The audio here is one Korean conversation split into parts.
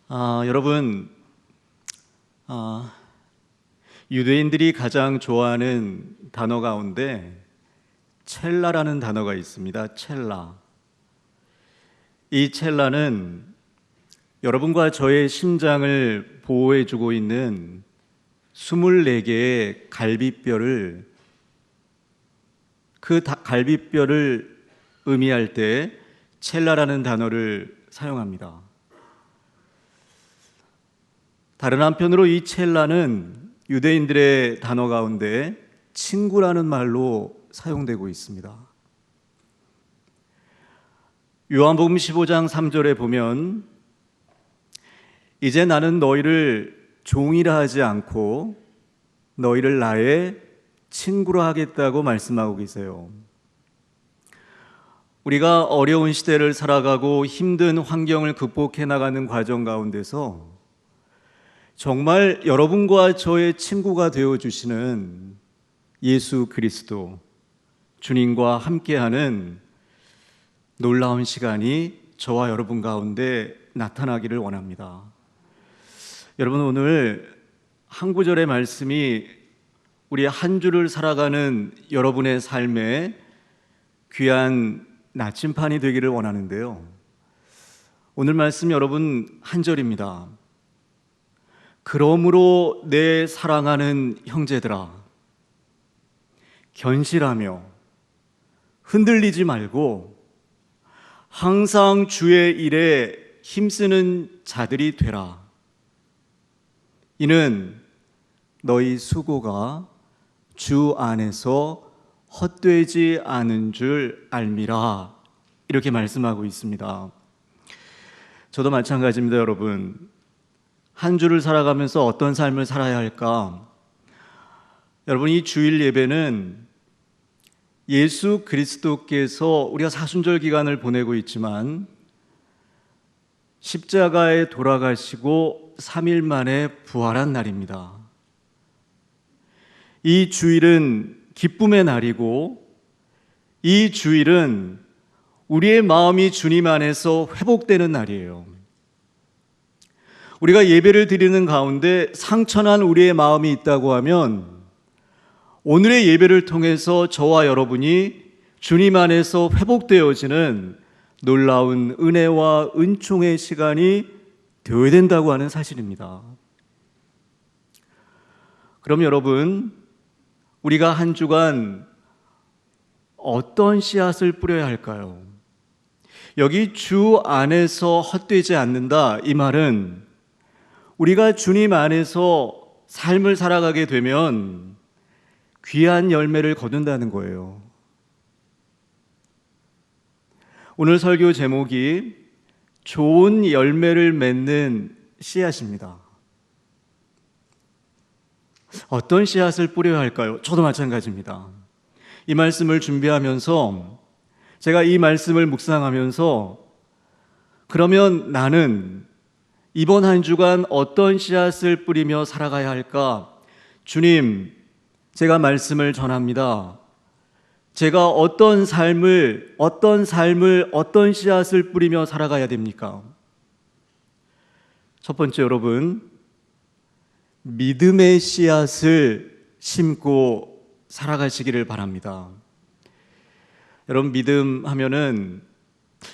여러분, 아, 유대인들이 가장 좋아하는 단어 가운데 첼라라는 단어가 있습니다. 첼라. 이 첼라는 여러분과 저의 심장을 보호해주고 있는 24개의 갈비뼈를 갈비뼈를 의미할 때 첼라라는 단어를 사용합니다. 다른 한편으로 이 첼라는 유대인들의 단어 가운데 친구라는 말로 사용되고 있습니다. 요한복음 15장 3절에 보면 이제 나는 너희를 종이라 하지 않고 너희를 나의 친구라 하겠다고 말씀하고 계세요. 우리가 어려운 시대를 살아가고 힘든 환경을 극복해 나가는 과정 가운데서 정말 여러분과 저의 친구가 되어주시는 예수 그리스도 주님과 함께하는 놀라운 시간이 저와 여러분 가운데 나타나기를 원합니다. 여러분, 오늘 한 구절의 말씀이 우리 한 주를 살아가는 여러분의 삶에 귀한 나침판이 되기를 원하는데요. 오늘 말씀 여러분 한 절입니다. 그러므로 내 사랑하는 형제들아, 견실하며 흔들리지 말고 항상 주의 일에 힘쓰는 자들이 되라. 이는 너희 수고가 주 안에서 헛되지 않은 줄 알미라. 이렇게 말씀하고 있습니다. 저도 마찬가지입니다, 여러분. 한 주를 살아가면서 어떤 삶을 살아야 할까? 여러분, 이 주일 예배는 예수 그리스도께서 우리가 사순절 기간을 보내고 있지만 십자가에 돌아가시고 3일 만에 부활한 날입니다. 이 주일은 기쁨의 날이고 이 주일은 우리의 마음이 주님 안에서 회복되는 날이에요. 우리가 예배를 드리는 가운데 상처난 우리의 마음이 있다고 하면 오늘의 예배를 통해서 저와 여러분이 주님 안에서 회복되어지는 놀라운 은혜와 은총의 시간이 되어야 된다고 하는 사실입니다. 그럼 여러분, 우리가 한 주간 어떤 씨앗을 뿌려야 할까요? 여기 주 안에서 헛되지 않는다, 이 말은 우리가 주님 안에서 삶을 살아가게 되면 귀한 열매를 거둔다는 거예요. 오늘 설교 제목이 좋은 열매를 맺는 씨앗입니다. 어떤 씨앗을 뿌려야 할까요? 저도 마찬가지입니다. 이 말씀을 준비하면서 제가 이 말씀을 묵상하면서 그러면 나는 이번 한 주간 어떤 씨앗을 뿌리며 살아가야 할까? 주님, 제가 말씀을 전합니다. 제가 어떤 씨앗을 뿌리며 살아가야 됩니까? 첫 번째, 여러분, 믿음의 씨앗을 심고 살아가시기를 바랍니다. 여러분,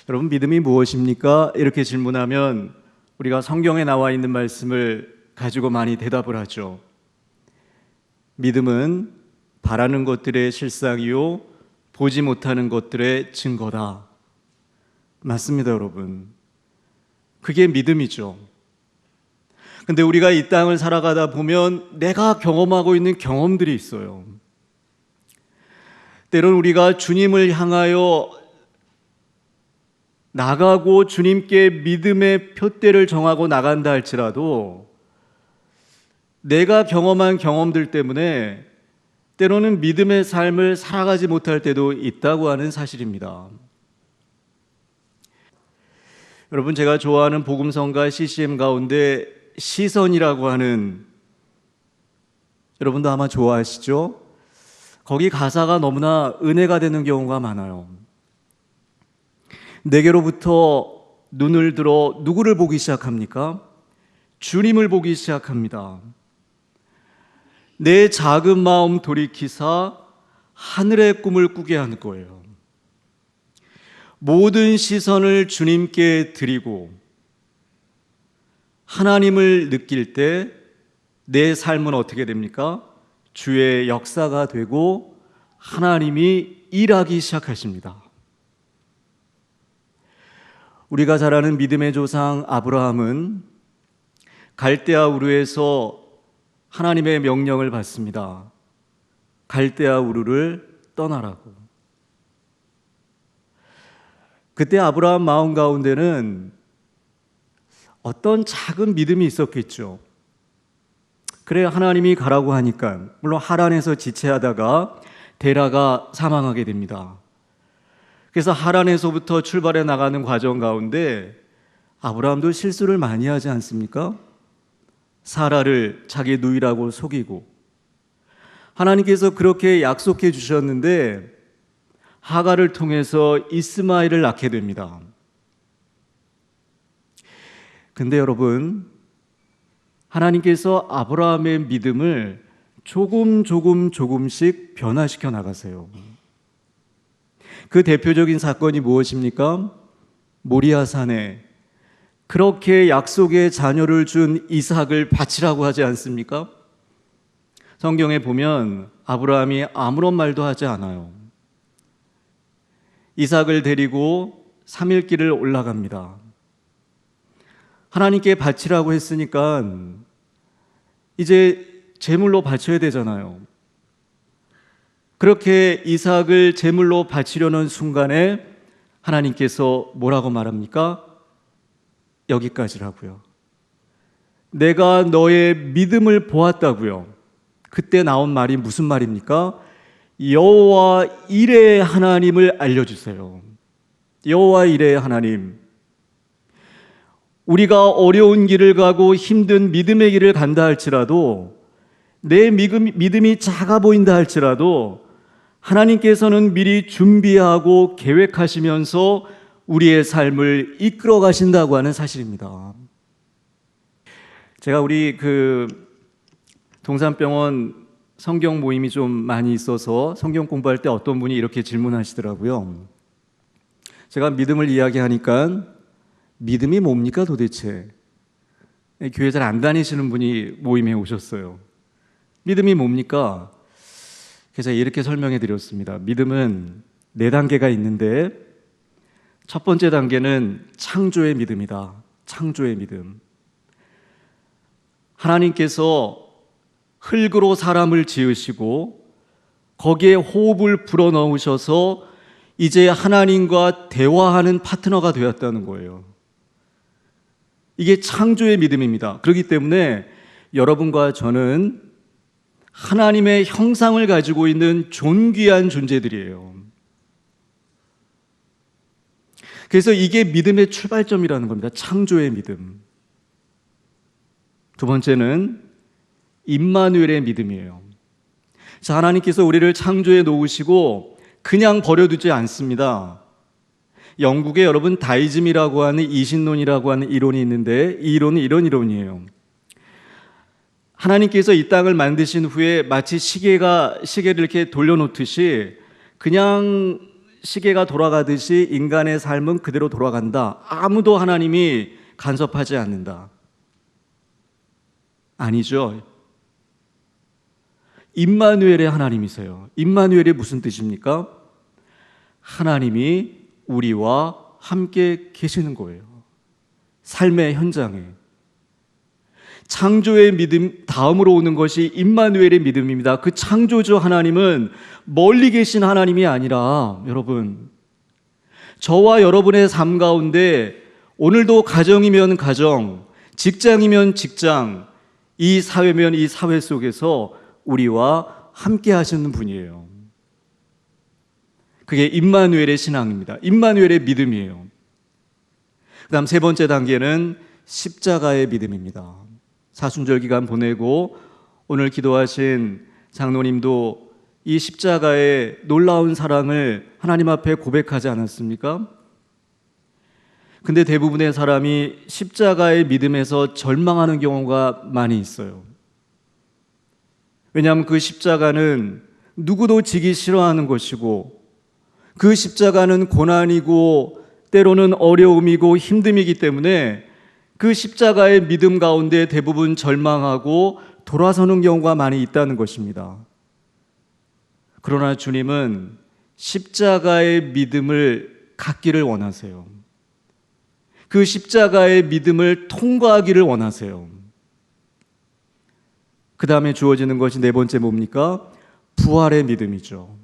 여러분 믿음이 무엇입니까? 이렇게 질문하면 우리가 성경에 나와 있는 말씀을 가지고 많이 대답을 하죠. 믿음은 바라는 것들의 실상이요 보지 못하는 것들의 증거다. 맞습니다, 여러분. 그게 믿음이죠. 근데 우리가 이 땅을 살아가다 보면 내가 경험하고 있는 경험들이 있어요. 때론 우리가 주님을 향하여 나가고 주님께 믿음의 표대를 정하고 나간다 할지라도 내가 경험한 경험들 때문에 때로는 믿음의 삶을 살아가지 못할 때도 있다고 하는 사실입니다. 여러분, 제가 좋아하는 복음성가 CCM 가운데 시선이라고 하는, 여러분도 아마 좋아하시죠? 거기 가사가 너무나 은혜가 되는 경우가 많아요. 내게로부터 눈을 들어 누구를 보기 시작합니까? 주님을 보기 시작합니다. 내 작은 마음 돌이키사 하늘의 꿈을 꾸게 하는 거예요. 모든 시선을 주님께 드리고 하나님을 느낄 때 내 삶은 어떻게 됩니까? 주의 역사가 되고 하나님이 일하기 시작하십니다. 우리가 잘 아는 믿음의 조상 아브라함은 갈대아 우르에서 하나님의 명령을 받습니다. 갈대아 우르를 떠나라고. 그때 아브라함 마음 가운데는 어떤 작은 믿음이 있었겠죠. 그래, 하나님이 가라고 하니까, 물론 하란에서 지체하다가 데라가 사망하게 됩니다. 그래서 하란에서부터 출발해 나가는 과정 가운데 아브라함도 실수를 많이 하지 않습니까? 사라를 자기 누이라고 속이고, 하나님께서 그렇게 약속해 주셨는데 하갈을 통해서 이스마엘을 낳게 됩니다. 근데 여러분, 하나님께서 아브라함의 믿음을 조금씩 변화시켜 나가세요. 그 대표적인 사건이 무엇입니까? 모리아산에 그렇게 약속의 자녀를 준 이삭을 바치라고 하지 않습니까? 성경에 보면 아브라함이 아무런 말도 하지 않아요. 이삭을 데리고 3일 길을 올라갑니다. 하나님께 바치라고 했으니까 이제 제물로 바쳐야 되잖아요. 그렇게 이삭을 제물로 바치려는 순간에 하나님께서 뭐라고 말합니까? 여기까지라고요. 내가 너의 믿음을 보았다고요. 그때 나온 말이 무슨 말입니까? 여호와 이레의 하나님을 알려주세요. 여호와 이레의 하나님. 우리가 어려운 길을 가고 힘든 믿음의 길을 간다 할지라도, 내 믿음이 작아 보인다 할지라도 하나님께서는 미리 준비하고 계획하시면서 우리의 삶을 이끌어 가신다고 하는 사실입니다. 제가 우리 동산병원 성경 모임이 좀 많이 있어서 성경 공부할 때 어떤 분이 이렇게 질문하시더라고요. 제가 믿음을 이야기하니까 믿음이 뭡니까 도대체? 교회 잘 안 다니시는 분이 모임에 오셨어요. 믿음이 뭡니까? 그래서 이렇게 설명해 드렸습니다. 믿음은 4단계가 있는데 첫 번째 단계는 창조의 믿음이다. 창조의 믿음. 하나님께서 흙으로 사람을 지으시고 거기에 호흡을 불어넣으셔서 이제 하나님과 대화하는 파트너가 되었다는 거예요. 이게 창조의 믿음입니다. 그렇기 때문에 여러분과 저는 하나님의 형상을 가지고 있는 존귀한 존재들이에요. 그래서 이게 믿음의 출발점이라는 겁니다. 창조의 믿음. 두 번째는 임마누엘의 믿음이에요. 자, 하나님께서 우리를 창조해 놓으시고 그냥 버려두지 않습니다. 영국에 여러분 다이즘이라고 하는 이신론이라고 하는 이론이 있는데, 이 이론은 이런 이론이에요. 하나님께서 이 땅을 만드신 후에 마치 시계를 이렇게 돌려놓듯이 그냥 시계가 돌아가듯이 인간의 삶은 그대로 돌아간다. 아무도 하나님이 간섭하지 않는다. 아니죠. 임마누엘의 하나님이세요. 임마누엘이 무슨 뜻입니까? 하나님이 우리와 함께 계시는 거예요. 삶의 현장에. 창조의 믿음 다음으로 오는 것이 임마누엘의 믿음입니다. 그 창조주 하나님은 멀리 계신 하나님이 아니라, 여러분, 저와 여러분의 삶 가운데 오늘도 가정이면 가정, 직장이면 직장, 이 사회면 이 사회 속에서 우리와 함께 하시는 분이에요. 그게 임마누엘의 신앙입니다. 임마누엘의 믿음이에요. 그 다음 세 번째 단계는 십자가의 믿음입니다. 사순절 기간 보내고 오늘 기도하신 장로님도 이 십자가의 놀라운 사랑을 하나님 앞에 고백하지 않았습니까? 근데 대부분의 사람이 십자가의 믿음에서 절망하는 경우가 많이 있어요. 왜냐하면 그 십자가는 누구도 지기 싫어하는 것이고, 그 십자가는 고난이고 때로는 어려움이고 힘듦이기 때문에 그 십자가의 믿음 가운데 대부분 절망하고 돌아서는 경우가 많이 있다는 것입니다. 그러나 주님은 십자가의 믿음을 갖기를 원하세요. 그 십자가의 믿음을 통과하기를 원하세요. 그 다음에 주어지는 것이 네 번째 뭡니까? 부활의 믿음이죠.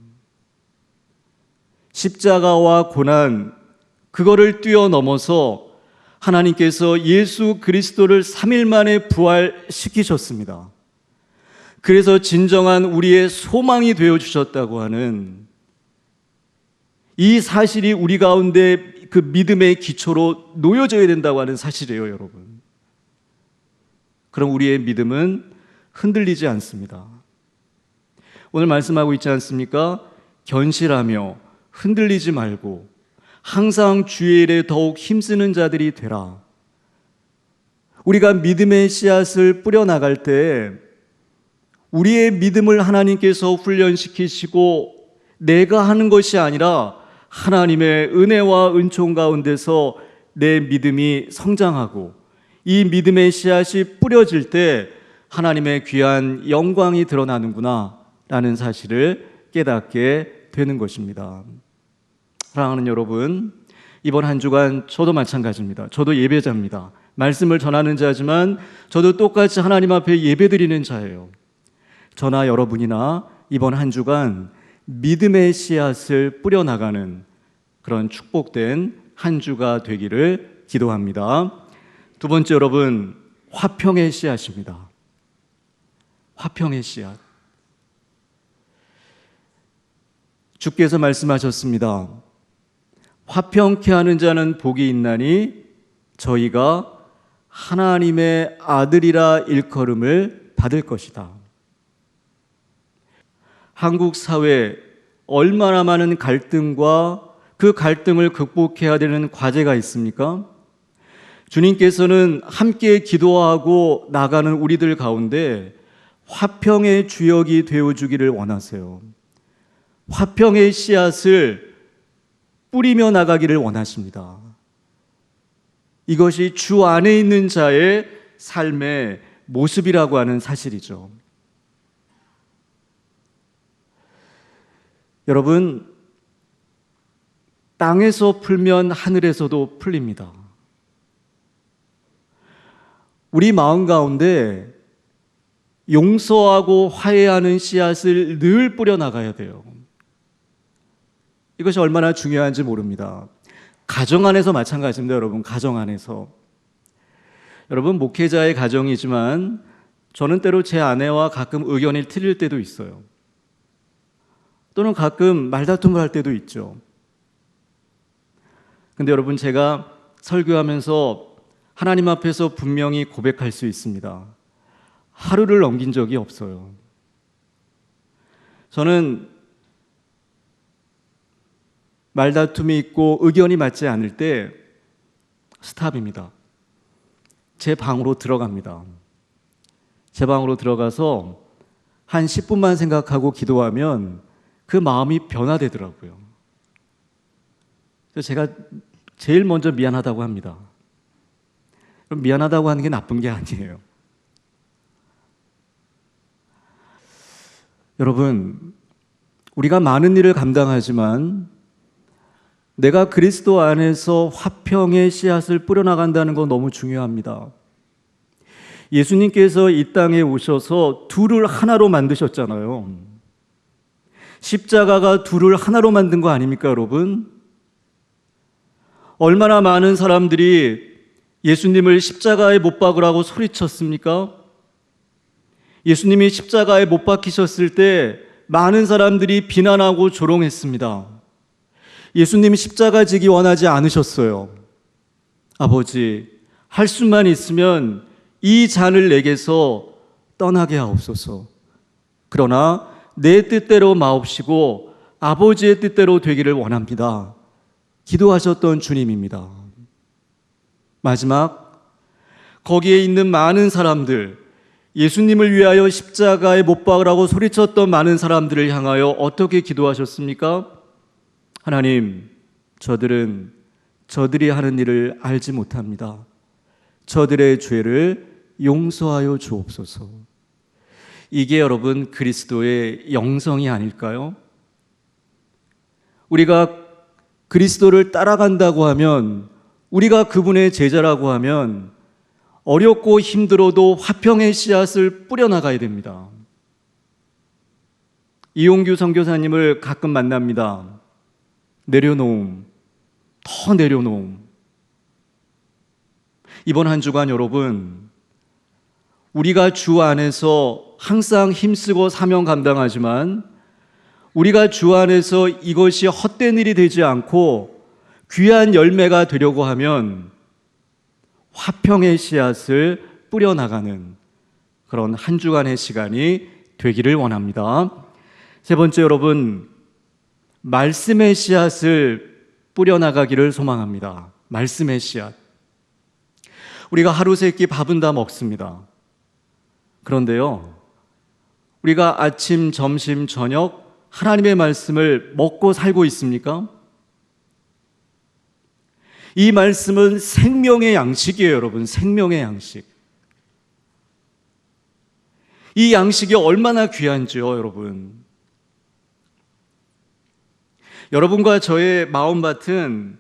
십자가와 고난, 그거를 뛰어넘어서 하나님께서 예수 그리스도를 3일 만에 부활시키셨습니다. 그래서 진정한 우리의 소망이 되어주셨다고 하는 이 사실이 우리 가운데 그 믿음의 기초로 놓여져야 된다고 하는 사실이에요, 여러분. 그럼 우리의 믿음은 흔들리지 않습니다. 오늘 말씀하고 있지 않습니까? 견실하며 흔들리지 말고 항상 주의 일에 더욱 힘쓰는 자들이 되라. 우리가 믿음의 씨앗을 뿌려나갈 때 우리의 믿음을 하나님께서 훈련시키시고 내가 하는 것이 아니라 하나님의 은혜와 은총 가운데서 내 믿음이 성장하고 이 믿음의 씨앗이 뿌려질 때 하나님의 귀한 영광이 드러나는구나 라는 사실을 깨닫게 되는 것입니다. 사랑하는 여러분, 이번 한 주간 저도 마찬가지입니다. 저도 예배자입니다. 말씀을 전하는 자지만 저도 똑같이 하나님 앞에 예배드리는 자예요. 저나 여러분이나 이번 한 주간 믿음의 씨앗을 뿌려나가는 그런 축복된 한 주가 되기를 기도합니다. 두 번째, 여러분, 화평의 씨앗입니다. 화평의 씨앗. 주께서 말씀하셨습니다. 화평케 하는 자는 복이 있나니 저희가 하나님의 아들이라 일컬음을 받을 것이다. 한국 사회에 얼마나 많은 갈등과 그 갈등을 극복해야 되는 과제가 있습니까? 주님께서는 함께 기도하고 나가는 우리들 가운데 화평의 주역이 되어주기를 원하세요. 화평의 씨앗을 뿌리며 나가기를 원하십니다. 이것이 주 안에 있는 자의 삶의 모습이라고 하는 사실이죠. 여러분, 땅에서 풀면 하늘에서도 풀립니다. 우리 마음 가운데 용서하고 화해하는 씨앗을 늘 뿌려나가야 돼요. 이것이 얼마나 중요한지 모릅니다. 가정 안에서 마찬가지입니다, 여러분. 가정 안에서. 여러분, 목회자의 가정이지만 저는 때로 제 아내와 가끔 의견이 틀릴 때도 있어요. 또는 가끔 말다툼을 할 때도 있죠. 근데 여러분, 제가 설교하면서 하나님 앞에서 분명히 고백할 수 있습니다. 하루를 넘긴 적이 없어요. 저는 말다툼이 있고 의견이 맞지 않을 때 스탑입니다. 제 방으로 들어갑니다. 제 방으로 들어가서 한 10분만 생각하고 기도하면 그 마음이 변화되더라고요. 그래서 제가 제일 먼저 미안하다고 합니다. 그럼 미안하다고 하는 게 나쁜 게 아니에요. 여러분, 우리가 많은 일을 감당하지만 내가 그리스도 안에서 화평의 씨앗을 뿌려나간다는 건 너무 중요합니다. 예수님께서 이 땅에 오셔서 둘을 하나로 만드셨잖아요. 십자가가 둘을 하나로 만든 거 아닙니까, 여러분? 얼마나 많은 사람들이 예수님을 십자가에 못 박으라고 소리쳤습니까? 예수님이 십자가에 못 박히셨을 때 많은 사람들이 비난하고 조롱했습니다. 예수님이 십자가 지기 원하지 않으셨어요. 아버지, 할 수만 있으면 이 잔을 내게서 떠나게 하옵소서. 그러나 내 뜻대로 마옵시고 아버지의 뜻대로 되기를 원합니다. 기도하셨던 주님입니다. 마지막 거기에 있는 많은 사람들, 예수님을 위하여 십자가에 못 박으라고 소리쳤던 많은 사람들을 향하여 어떻게 기도하셨습니까? 하나님, 저들은 저들이 하는 일을 알지 못합니다. 저들의 죄를 용서하여 주옵소서. 이게 여러분 그리스도의 영성이 아닐까요? 우리가 그리스도를 따라간다고 하면, 우리가 그분의 제자라고 하면 어렵고 힘들어도 화평의 씨앗을 뿌려나가야 됩니다. 이용규 선교사님을 가끔 만납니다. 내려놓음, 더 내려놓음. 이번 한 주간 여러분, 우리가 주 안에서 항상 힘쓰고 사명 감당하지만 우리가 주 안에서 이것이 헛된 일이 되지 않고 귀한 열매가 되려고 하면 화평의 씨앗을 뿌려나가는 그런 한 주간의 시간이 되기를 원합니다. 세 번째, 여러분, 말씀의 씨앗을 뿌려나가기를 소망합니다. 말씀의 씨앗. 우리가 하루 세 끼 밥은 다 먹습니다. 그런데요, 우리가 아침, 점심, 저녁 하나님의 말씀을 먹고 살고 있습니까? 이 말씀은 생명의 양식이에요, 여러분. 생명의 양식. 이 양식이 얼마나 귀한지요, 여러분. 여러분과 저의 마음밭은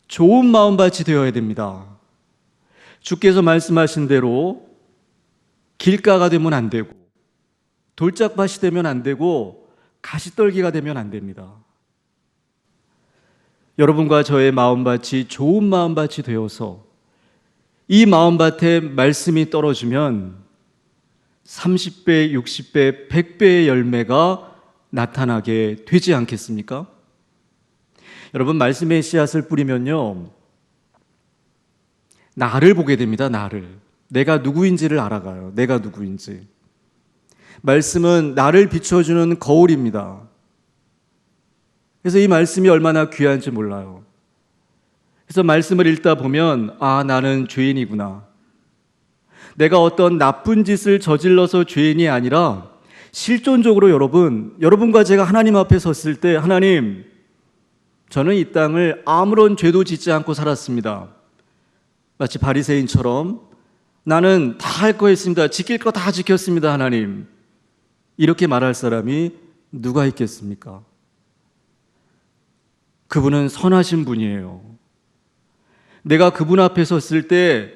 좋은 마음밭이 되어야 됩니다. 주께서 말씀하신 대로 길가가 되면 안 되고, 돌짝밭이 되면 안 되고, 가시떨기가 되면 안 됩니다. 여러분과 저의 마음밭이 좋은 마음밭이 되어서 이 마음밭에 말씀이 떨어지면 30배, 60배, 100배의 열매가 나타나게 되지 않겠습니까? 여러분, 말씀의 씨앗을 뿌리면요, 나를 보게 됩니다. 나를. 내가 누구인지를 알아가요. 내가 누구인지. 말씀은 나를 비춰주는 거울입니다. 그래서 이 말씀이 얼마나 귀한지 몰라요. 그래서 말씀을 읽다 보면, 아, 나는 죄인이구나. 내가 어떤 나쁜 짓을 저질러서 죄인이 아니라 실존적으로 여러분과 제가 하나님 앞에 섰을 때, 하나님, 저는 이 땅을 아무런 죄도 짓지 않고 살았습니다. 마치 바리새인처럼 나는 다 할 거 했습니다. 지킬 거 다 지켰습니다, 하나님. 이렇게 말할 사람이 누가 있겠습니까? 그분은 선하신 분이에요. 내가 그분 앞에 섰을 때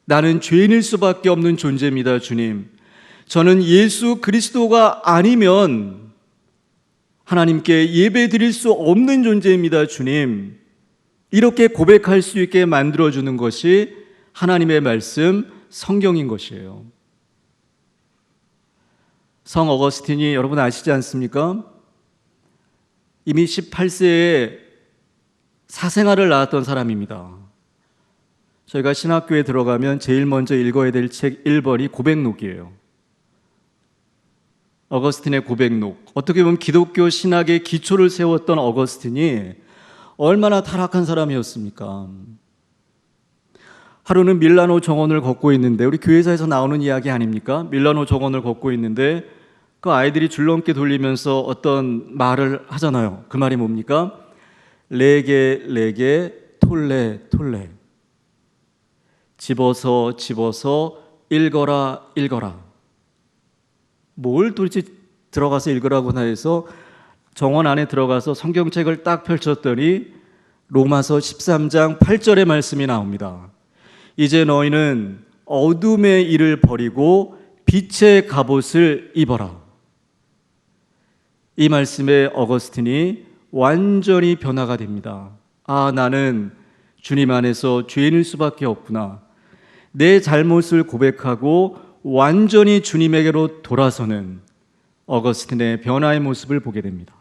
나는 죄인일 수밖에 없는 존재입니다, 주님. 저는 예수 그리스도가 아니면 하나님께 예배 드릴 수 없는 존재입니다, 주님. 이렇게 고백할 수 있게 만들어주는 것이 하나님의 말씀, 성경인 것이에요. 성 어거스틴이 여러분 아시지 않습니까? 이미 18세에 사생아를 낳았던 사람입니다. 저희가 신학교에 들어가면 제일 먼저 읽어야 될 책 1번이 고백록이에요. 어거스틴의 고백록. 어떻게 보면 기독교 신학의 기초를 세웠던 어거스틴이 얼마나 타락한 사람이었습니까? 하루는 밀라노 정원을 걷고 있는데, 우리 교회사에서 나오는 이야기 아닙니까? 밀라노 정원을 걷고 있는데 그 아이들이 줄넘기 돌리면서 어떤 말을 하잖아요. 그 말이 뭡니까? 레게 레게 톨레 톨레. 집어서 집어서 읽어라 읽어라. 뭘 도대체 들어가서 읽으라고나 해서 정원 안에 들어가서 성경책을 딱 펼쳤더니 로마서 13장 8절의 말씀이 나옵니다. 이제 너희는 어둠의 일을 버리고 빛의 갑옷을 입어라. 이 말씀에 어거스틴이 완전히 변화가 됩니다. 아, 나는 주님 안에서 죄인일 수밖에 없구나. 내 잘못을 고백하고 완전히 주님에게로 돌아서는 어거스틴의 변화의 모습을 보게 됩니다.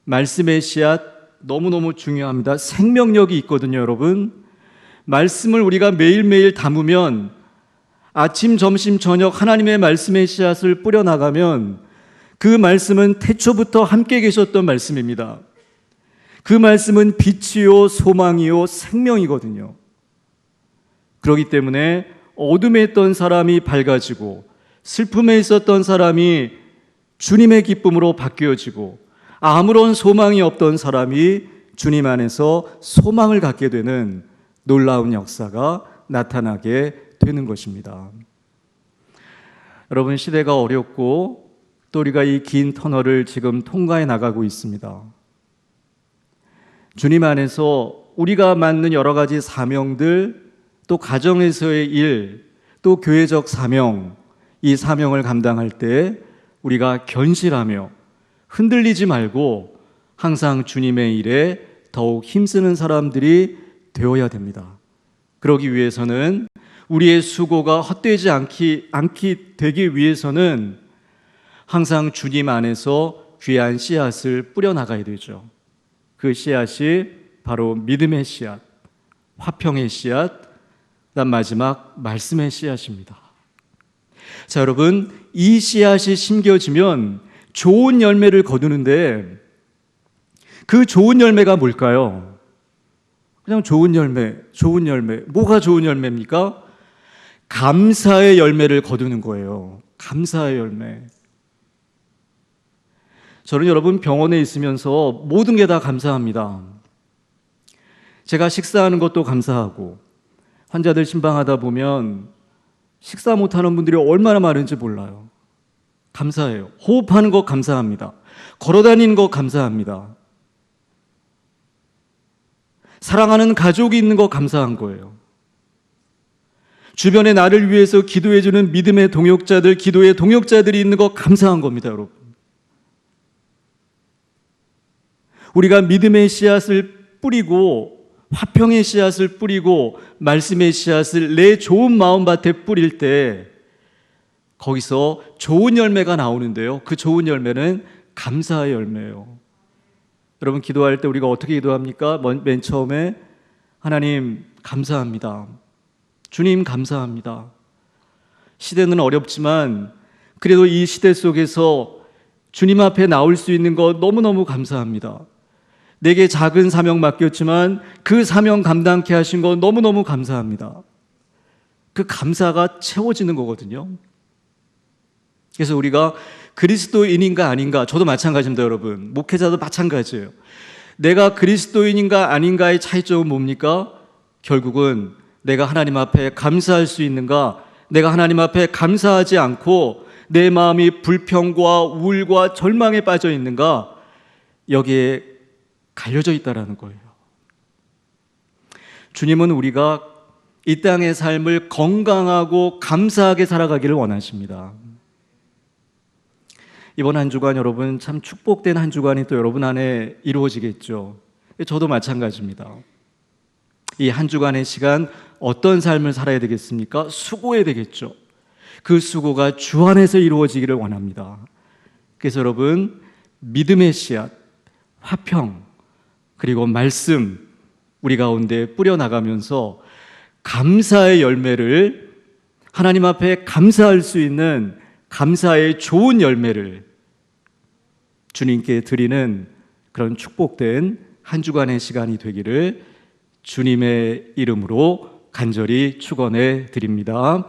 말씀의 씨앗 너무너무 중요합니다. 생명력이 있거든요, 여러분. 말씀을 우리가 매일매일 담으면, 아침, 점심, 저녁 하나님의 말씀의 씨앗을 뿌려나가면 그 말씀은 태초부터 함께 계셨던 말씀입니다. 그 말씀은 빛이요 소망이요 생명이거든요. 그렇기 때문에 어둠에 있던 사람이 밝아지고 슬픔에 있었던 사람이 주님의 기쁨으로 바뀌어지고 아무런 소망이 없던 사람이 주님 안에서 소망을 갖게 되는 놀라운 역사가 나타나게 되는 것입니다. 여러분, 시대가 어렵고 또 우리가 이 긴 터널을 지금 통과해 나가고 있습니다. 주님 안에서 우리가 맡는 여러 가지 사명들, 또 가정에서의 일, 또 교회적 사명, 이 사명을 감당할 때 우리가 견실하며 흔들리지 말고 항상 주님의 일에 더욱 힘쓰는 사람들이 되어야 됩니다. 그러기 위해서는 우리의 수고가 헛되지 않기 되기 위해서는 항상 주님 안에서 귀한 씨앗을 뿌려나가야 되죠. 그 씨앗이 바로 믿음의 씨앗, 화평의 씨앗, 그다음 마지막 말씀의 씨앗입니다. 자, 여러분, 이 씨앗이 심겨지면 좋은 열매를 거두는데 그 좋은 열매가 뭘까요? 그냥 좋은 열매. 뭐가 좋은 열매입니까? 감사의 열매를 거두는 거예요. 감사의 열매. 저는 여러분 병원에 있으면서 모든 게 다 감사합니다. 제가 식사하는 것도 감사하고 환자들 신방하다 보면 식사 못하는 분들이 얼마나 많은지 몰라요. 감사해요. 호흡하는 거 감사합니다. 걸어다니는 거 감사합니다. 사랑하는 가족이 있는 거 감사한 거예요. 주변에 나를 위해서 기도해주는 믿음의 동역자들, 기도의 동역자들이 있는 거 감사한 겁니다, 여러분. 우리가 믿음의 씨앗을 뿌리고 화평의 씨앗을 뿌리고 말씀의 씨앗을 내 좋은 마음밭에 뿌릴 때 거기서 좋은 열매가 나오는데요. 그 좋은 열매는 감사의 열매예요. 여러분, 기도할 때 우리가 어떻게 기도합니까? 맨 처음에 하나님 감사합니다. 주님 감사합니다. 시대는 어렵지만 그래도 이 시대 속에서 주님 앞에 나올 수 있는 것 너무너무 감사합니다. 내게 작은 사명 맡겼지만 그 사명 감당케 하신 거 너무너무 감사합니다. 그 감사가 채워지는 거거든요. 그래서 우리가 그리스도인인가 아닌가, 저도 마찬가지입니다, 여러분. 목회자도 마찬가지예요. 내가 그리스도인인가 아닌가의 차이점은 뭡니까? 결국은 내가 하나님 앞에 감사할 수 있는가, 내가 하나님 앞에 감사하지 않고 내 마음이 불평과 우울과 절망에 빠져 있는가, 여기에 갈려져 있다라는 거예요. 주님은 우리가 이 땅의 삶을 건강하고 감사하게 살아가기를 원하십니다. 이번 한 주간 여러분 참 축복된 한 주간이 또 여러분 안에 이루어지겠죠. 저도 마찬가지입니다. 이 한 주간의 시간 어떤 삶을 살아야 되겠습니까? 수고해야 되겠죠. 그 수고가 주 안에서 이루어지기를 원합니다. 그래서 여러분, 믿음의 씨앗, 화평, 그리고 말씀 우리 가운데 뿌려나가면서 감사의 열매를, 하나님 앞에 감사할 수 있는 감사의 좋은 열매를 주님께 드리는 그런 축복된 한 주간의 시간이 되기를 주님의 이름으로 간절히 축원해 드립니다.